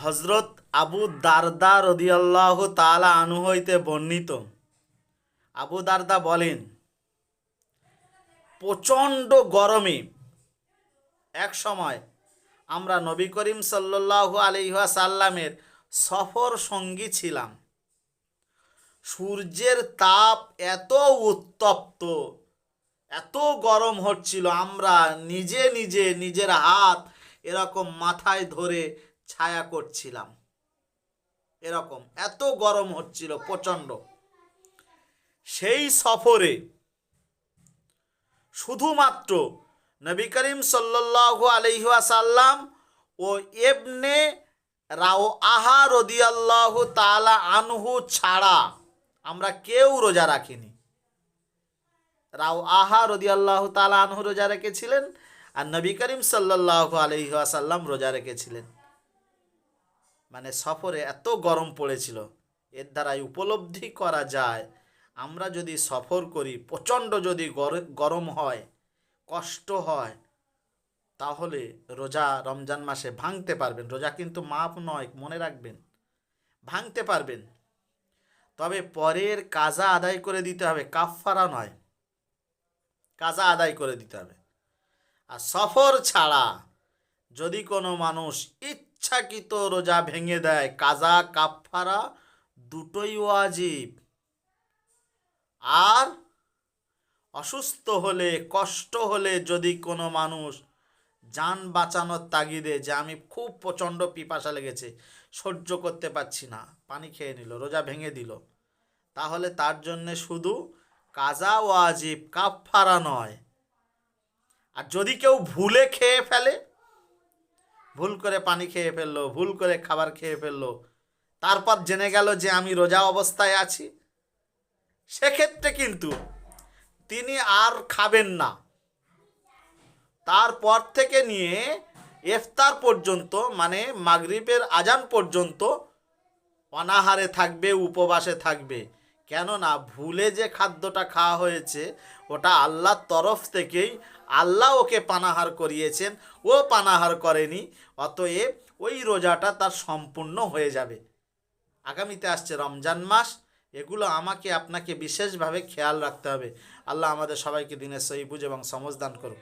হজরত আবু দারদা রাদিয়াল্লাহু তাআলা আনহু হইতে বর্ণিত, আবু দারদা বলেন, প্রচণ্ড গরমে এক সময় আমরা নবী করিম সাল্লাল্লাহু আলাইহি ওয়াসাল্লামের সফর সঙ্গী ছিলাম। সূর্যের তাপ এত উত্তপ্ত, এত গরম হচ্ছিল, আমরা নিজে নিজে নিজের হাত এরকম মাথায় ধরে ছায়া করছিলাম। এরকম এত গরম হচ্ছিল প্রচণ্ড। সেই সফরে শুধুমাত্র নবী করিম সাল্লাল্লাহু আলাইহি ওয়াসাল্লাম ও ইবনে রাওয়াহা রাদিয়াল্লাহু তাআলা আনহু ছাড়া আমরা কেউ রোজা রাখিনি। রাওয়াহা রাদিয়াল্লাহু তাআলা আনহু রোজা রেখেছিলেন, আর নবী করিম সাল্লাল্লাহু আলাইহি ওয়াসাল্লাম রোজা রেখেছিলেন। মানে সফরে এত গরম পড়েছিল। এর দ্বারাই উপলব্ধি করা যায়, আমরা যদি সফর করি, প্রচণ্ড যদি গরম হয়, কষ্ট হয়, তাহলে রোজা রমজান মাসে ভাঙতে পারবেন। রোজা কিন্তু মাপ নয়, মনে রাখবেন, ভাঙতে পারবেন। তবে পরের কাজা আদায় করে দিতে হবে, কাফফারা নয়, কাজা আদায় করে দিতে হবে। আর সফর ছাড়া যদি কোনো মানুষ ইচ্ছাকৃত রোজা ভেঙে দেয়, কাজা কাফফারা দুটোই ওয়াজিব। আর অসুস্থ হলে, কষ্ট হলে যদি কোনো মানুষ যান বাঁচানোর তাগিদে, যে আমি খুব প্রচণ্ড পিপাসা লেগেছে, সহ্য করতে পারছি না, পানি খেয়ে নিল, রোজা ভেঙে দিল, তাহলে তার জন্যে শুধু কাজা ওয়াজিব, কাফফারা নয়। আর যদি কেউ ভুলে খেয়ে ফেলে, ভুল করে পানি খেয়ে ফেললো, ভুল করে খাবার খেয়ে ফেললো, তারপর জেনে গেল যে আমি রোজা অবস্থায় আছি, সেক্ষেত্রে কিন্তু তিনি আর খাবেন না। তারপর থেকে নিয়ে ইফতার পর্যন্ত, মানে মাগরিবের আজান পর্যন্ত অনাহারে থাকবে, উপবাসে থাকবে। কেননা ভুলে যে খাদ্যটা খাওয়া হয়েছে, ওটা আল্লাহর তরফ থেকেই, আল্লাহ ওকে পানাহার করিয়েছেন, ও পানাহার করেনি, অতএব ওই রোজাটা তার সম্পূর্ণ হয়ে যাবে। আগামীতে আসছে রমজান মাস, এগুলো আমাকে আপনাকে বিশেষভাবে খেয়াল রাখতে হবে। আল্লাহ আমাদের সবাইকে দিনের সহি বুঝ এবং সমঝ দান করুন।